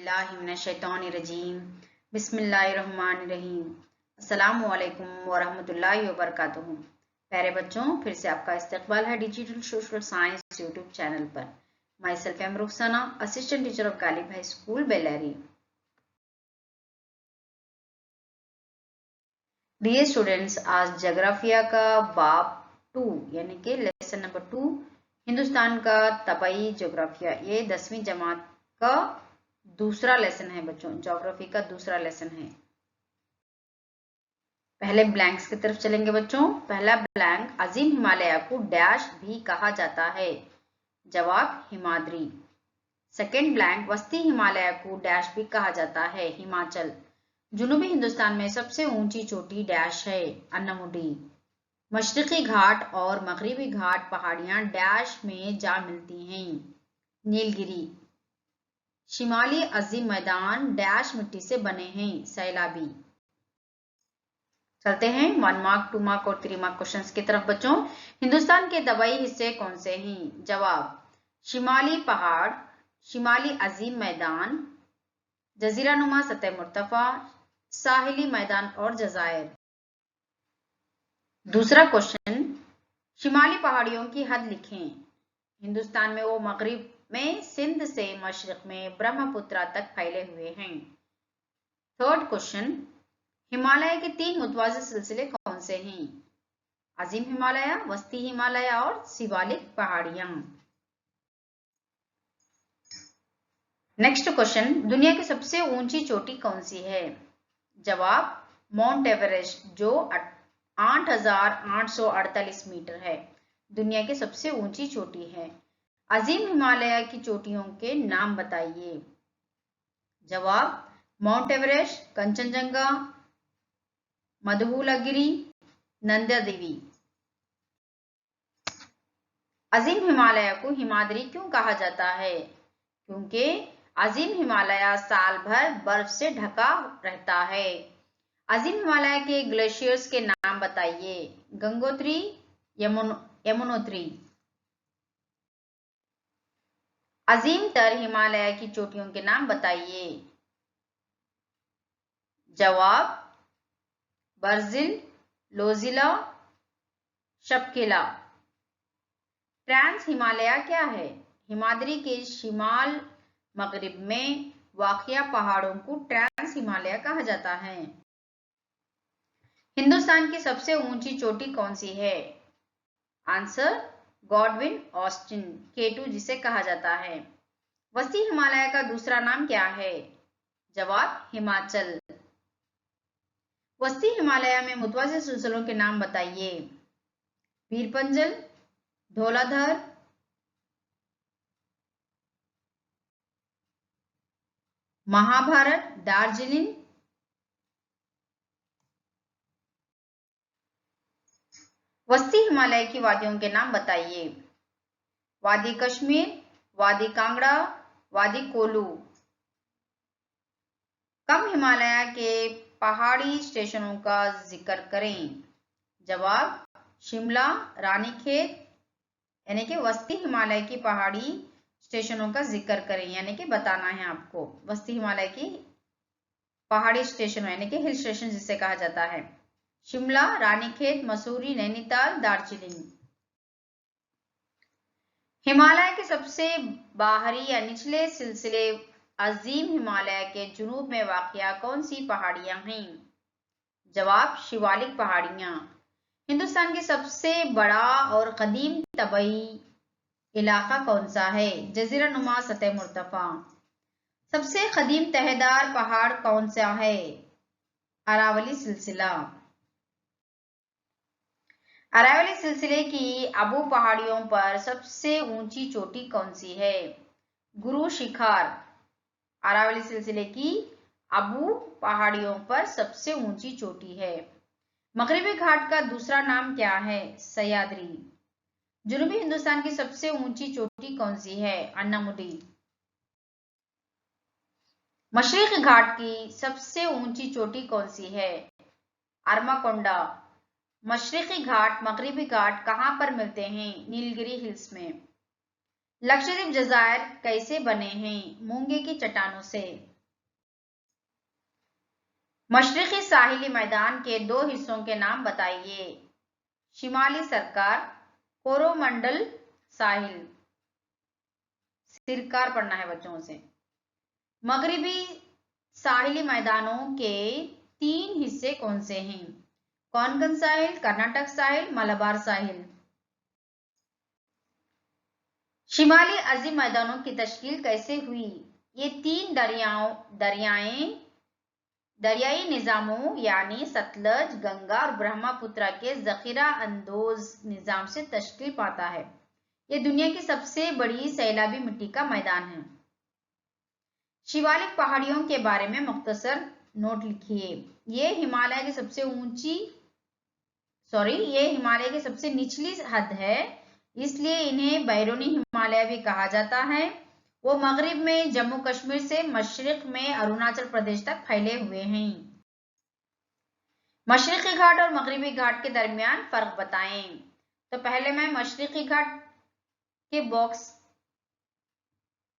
औज़ुबिल्लाहिमिनश्शैतानिर्रजीम बिस्मिल्लाहिर्रहमानिर्रहीम अस्सलामु अलैकुम वरहमतुल्लाहि वबरकातुहू। प्यारे बच्चों, फिर से आपका इस्तकबाल है digital social science YouTube channel पर। My self M Rukhsana, assistant teacher of Ghalib high school Bellary. Dear students, आज जोग्राफिया का बाब 2 यानी कि लेसन नंबर 2 हिंदुस्तान का तबाई जोग्राफिया, ये 10वीं जमात का दूसरा लेसन है बच्चों। ज्योग्राफी का दूसरा लेसन है। पहले ब्लैंक्स की तरफ चलेंगे बच्चों। पहला ब्लैंक, अजीम हिमालय को डैश भी कहा जाता है। जवाब हिमाद्री। सेकेंड ब्लैंक, वस्ती हिमालय को डैश भी कहा जाता है। हिमाचल। जुनूबी हिंदुस्तान में सबसे ऊंची चोटी डैश है। अन्नमुडी। मशरकी घाट और मगरिबी घाट पहाड़ियां डैश में जा मिलती हैं। नीलगिरी। शिमाली अजीम मैदान डैश मिट्टी से बने हैं। सैलाबी। चलते हैं 1 मार्क, 2 मार्क और 3 मार्क क्वेश्चंस की तरफ बच्चों। हिंदुस्तान के दबाई हिस्से कौन से हैं? जवाब शिमाली पहाड़, शिमाली अजीम मैदान, जजीरानुमा सतह मुर्तफा, साहिली मैदान और जजायर। दूसरा क्वेश्चन, शिमाली पहाड़ियों की हद लिखें। हिंदुस्तान में वो मगरिब में सिंध से मशरिक में ब्रह्मपुत्र तक फैले हुए हैं। थर्ड क्वेश्चन, हिमालय के 3 मुतवाज़िल सिलसिले कौन से हैं? अजीम हिमालय, वस्ती हिमालय और शिवालिक पहाड़ियां। नेक्स्ट क्वेश्चन, दुनिया की सबसे ऊंची चोटी कौन सी है? जवाब माउंट एवरेस्ट, जो 8,848 मीटर है, दुनिया की सबसे ऊंची चोटी है। अजीम हिमालय की चोटियों के नाम बताइए। जवाब माउंट एवरेस्ट, कंचनजंगा, मधुबुलागिरी, नंदा देवी। अजीम हिमालय को हिमाद्री क्यों कहा जाता है? क्योंकि अजीम हिमालय साल भर बर्फ से ढका रहता है। अजीम हिमालय के ग्लेशियर्स के नाम बताइए। गंगोत्री, यमुनोत्री। अजीम तर हिमालय की चोटियों के नाम बताइए। जवाब बर्जिल, लोजिला, शबकिला। ट्रांस हिमालय क्या है? हिमाद्री के शिमाल मगरिब में वाक़िया पहाड़ों को ट्रांस हिमालय कहा जाता है। हिंदुस्तान की सबसे ऊंची चोटी कौन सी है? आंसर गॉडविन ऑस्टिन, K2 जिसे कहा जाता है। वस्ती हिमालय का दूसरा नाम क्या है? जवाब हिमाचल। वस्ती हिमालय में मुतवाज़िल सिलसिलों के नाम बताइए। पीरपंजल, धौलाधर, महाभारत, दार्जिलिंग। वस्ती हिमालय की वादियों के नाम बताइए। वादी कश्मीर, वादी कांगड़ा, वादी कोलू। कम हिमालय के पहाड़ी स्टेशनों का जिक्र करें। जवाब शिमला, रानीखेत। यानी कि वस्ती हिमालय की पहाड़ी स्टेशनों का जिक्र करें, यानी कि बताना है आपको। वस्ती हिमालय की पहाड़ी स्टेशन यानी कि हिल स्टेशन जिसे कहा जाता है। शिमला, रानीखेत, मसूरी, नैनीताल, दार्जिलिंग। हिमालय के सबसे बाहरी या निचले सिलसिले अजीम हिमालय के जुनूब में वाक़िया कौन सी पहाड़ियां हैं? जवाब शिवालिक पहाड़ियां। हिंदुस्तान की सबसे बड़ा और कदीम तबाई इलाका कौन सा है? जजीरानुमा सतह मुर्तफा। सबसे कदीम तहदार पहाड़ कौन सा है? अरावली सिलसिला। अरावली सिलसिले की अबू पहाड़ियों पर सबसे ऊंची चोटी कौन सी है? गुरु शिखर। अरावली सिलसिले की अबू पहाड़ियों पर सबसे ऊंची चोटी है। मगरिबी घाट का दूसरा नाम क्या है? सह्याद्री। जुनूबी हिंदुस्तान की सबसे ऊंची चोटी कौन सी है? अन्नामुडी। मशरिकी घाट की सबसे ऊंची चोटी कौन सी है? अरमाकोंडा। मशरिकी घाट, मगरिबी घाट कहां पर मिलते हैं? नीलगिरी हिल्स में। लक्षद्वीप जजायर कैसे बने हैं? मूंगे की चट्टानों से। मशरकी साहिली मैदान के दो हिस्सों के नाम बताइए। शिमाली सरकार, कोरोमंडल साहिल। सिरकार पढ़ना है बच्चों से। मगरिबी साहिली मैदानों के 3 हिस्से कौन से हैं? कोंकण साहिल, कर्नाटक साहिल, मलबार साहिल। शिमाली अजीम मैदानों की तश्कील कैसे हुई? ये 3 दरियाई निजामों यानी सतलज, गंगा और ब्रह्मपुत्र के जखीरा अंदोज निजाम से तश्कील पाता है। ये दुनिया की सबसे बड़ी सैलाबी मिट्टी का मैदान है। शिवालिक पहाड़ियों के बारे में मुख्तसर नोट लिखिए। ये हिमालय की सबसे निचली हद है, इसलिए इन्हें बैरूनी हिमालय भी कहा जाता है। वो मगरिब में जम्मू कश्मीर से मशरिक में अरुणाचल प्रदेश तक फैले हुए हैं। मशरिकी घाट और मगरिबी घाट के दरमियान फर्क बताएं। तो पहले मैं मशरिकी घाट के बॉक्स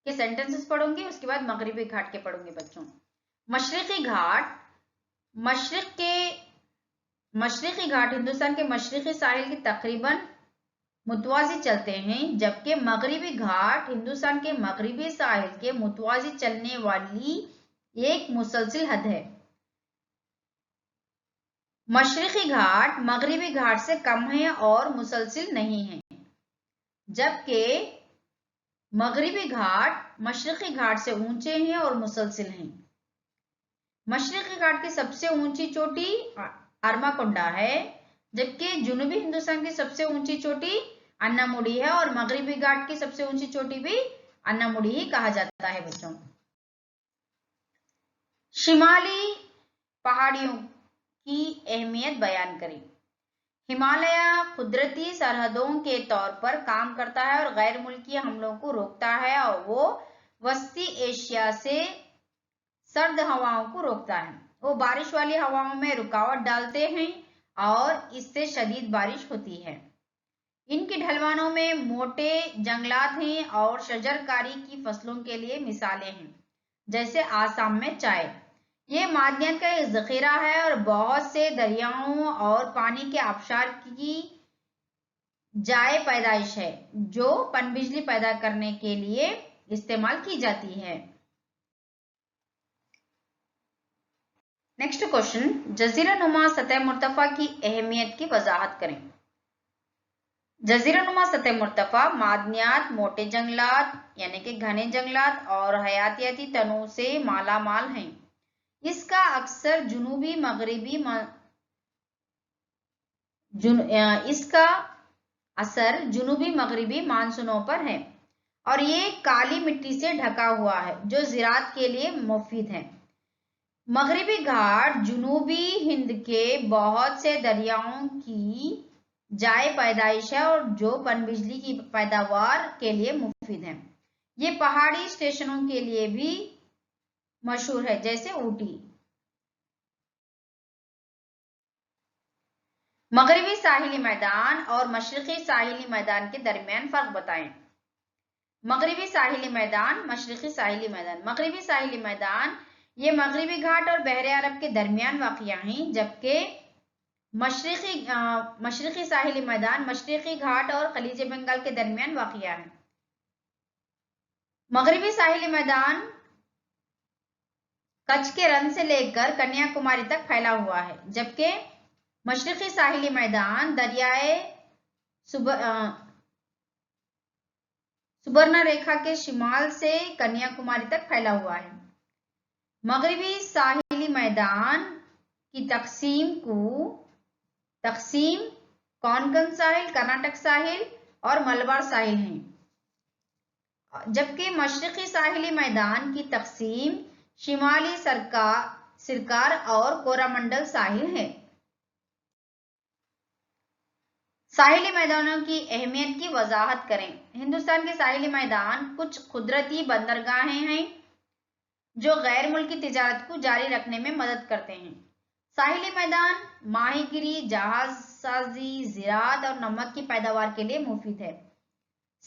के सेंटेंसेस पढ़ूंगी, उसके बाद मगरिबी घाट के पढ़ूंगी बच्चों। मशरिकी घाट हिंदुस्तान के मशरिकी साहिल की तकरीबन मुतवाजी चलते हैं, जबकि मगरिबी घाट हिंदुस्तान के मगरिबी साहिल के मुतवाजी चलने वाली एक मुसलसिल हद है। मशरिकी घाट मगरिबी घाट से कम है और मुसलसिल नहीं है, जबकि मगरिबी घाट मशरिकी घाट से ऊंचे हैं और मुसलसिल हैं। मशरिकी घाट की सबसे ऊंची चोटी अरमाकोंडा है, जबकि जुनूबी हिंदुस्तान की सबसे ऊंची चोटी अन्नामुडी है और मगरिबी घाट की सबसे ऊंची चोटी भी अन्नामुडी ही कहा जाता है बच्चों। शिमाली पहाड़ियों की अहमियत बयान करें। हिमालय कुदरती सरहदों के तौर पर काम करता है और गैर मुल्की हमलों को रोकता है, और वो वस्ती एशिया से सर्द हवाओं को रोकता है। वो बारिश वाली हवाओं में रुकावट डालते हैं और इससे शदीद बारिश होती है। इनकी ढलवानों में मोटे जंगलात हैं और शजरकारी की फसलों के लिए मिसालें हैं, जैसे आसाम में चाय। ये मादनियत का एक जखीरा है और बहुत से दरियाओं और पानी के आबशार की जाए पैदाइश है, जो पनबिजली पैदा करने के लिए इस्तेमाल की जाती है। नेक्स्ट क्वेश्चन, जजीरानुमा सतह मुर्तफा की अहमियत की वजाहत करें। जजीरानुमा सतह मुर्तफा मादनियात, मोटे जंगलात यानी कि घने जंगलात और हयातियाती तनों से माला माल हैं। इसका अक्सर जुनूबी मगरिबी मानसूनों पर है और ये काली मिट्टी से ढका हुआ है, जो ज़राअत के लिए मुफीद है। मगरिबी घाट जुनूबी हिंद के बहुत से दरियाओं की जाए पैदाइश है और जो पनबिजली की पैदावार के लिए मुफीद है। ये पहाड़ी स्टेशनों के लिए भी मशहूर है, जैसे ऊटी। मगरिबी साहिली मैदान और मशरिकी साहिली मैदान के दरमियान फर्क बताएं। मगरिबी साहिली मैदान, मशरिकी साहिली मैदान। मगरिबी साहिली मैदान ये मगरिबी घाट और बहरे अरब के दरमियान वाक़िया हैं, जबकि मशरिकी साहिली मैदान मशरिकी घाट और खलीज बंगाल के दरमियान वाक़िया है। मगरिबी साहिली मैदान कच्छ के रन से लेकर कन्याकुमारी तक फैला हुआ है, जबकि मशरिकी साहिली मैदान दरियाए सुबर्णा रेखा के शिमाल से कन्याकुमारी तक फैला हुआ है। मगरिबी साहिली मैदान की तकसीम कोंकण साहिल, कर्नाटक साहिल और मलबार साहिल हैं, जबकि मशरिकी साहिली मैदान की तकसीम शिमाली सिरकार और कोरामंडल साहिल है। साहिली मैदानों की अहमियत की वजाहत करें। हिंदुस्तान के साहिली मैदान कुछ कुदरती बंदरगाहें हैं जो गैर मुल्की तिजारत को जारी रखने में मदद करते हैं। साहिली मैदान माहीगिरी, जहाजसाजी, ज़राअत और नमक की पैदावार के लिए मुफीद है।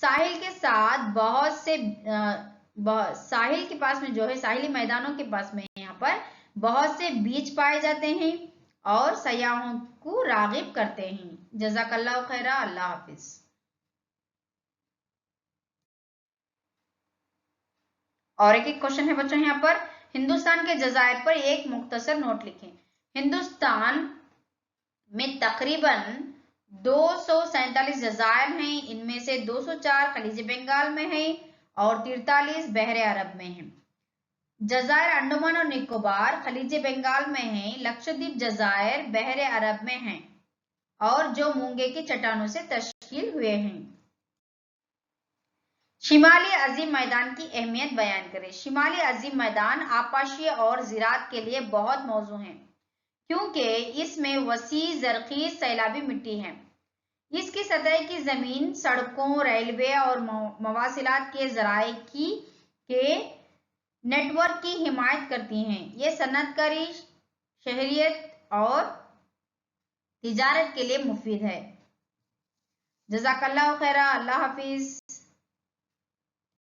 साहिल के साथ बहुत से साहिल के पास में जो है, साहिली मैदानों के पास में यहाँ पर बहुत से बीच पाए जाते हैं और सयाहों को रागिब करते हैं। जज़ाकल्लाहु खैरा, अल्लाह हाफिज। और एक क्वेश्चन है बच्चों यहाँ पर, हिंदुस्तान के जज़ायर पर एक मुख्तसर नोट लिखें। हिंदुस्तान में तकरीबन 247 जज़ायर हैं, इनमें से 204 खलीज बंगाल में हैं और 43 बहरे अरब में हैं। जज़ायर अंडमान और निकोबार खलीज बंगाल में हैं, लक्षद्वीप जज़ायर बहरे अरब में हैं और जो मूंगे की चट्टानों से तश्कील हुए हैं। शिमाली अजीम मैदान की अहमियत बयान करें। शिमाली अजीम मैदान आपाशीय और ज़राअत के लिए बहुत मौजू है, क्योंकि इसमें वसी ज़रख़ीज़ सैलाबी मिट्टी है। इसकी सतह की ज़मीन सड़कों, रेलवे और मवासिलात के ज़राए के नेटवर्क की हिमायत करती हैं। ये सनअतकारी, शहरियत और तिजारत के लिए मुफीद है। जज़ाकल्लाहु खैरा, अल्लाह हाफिज।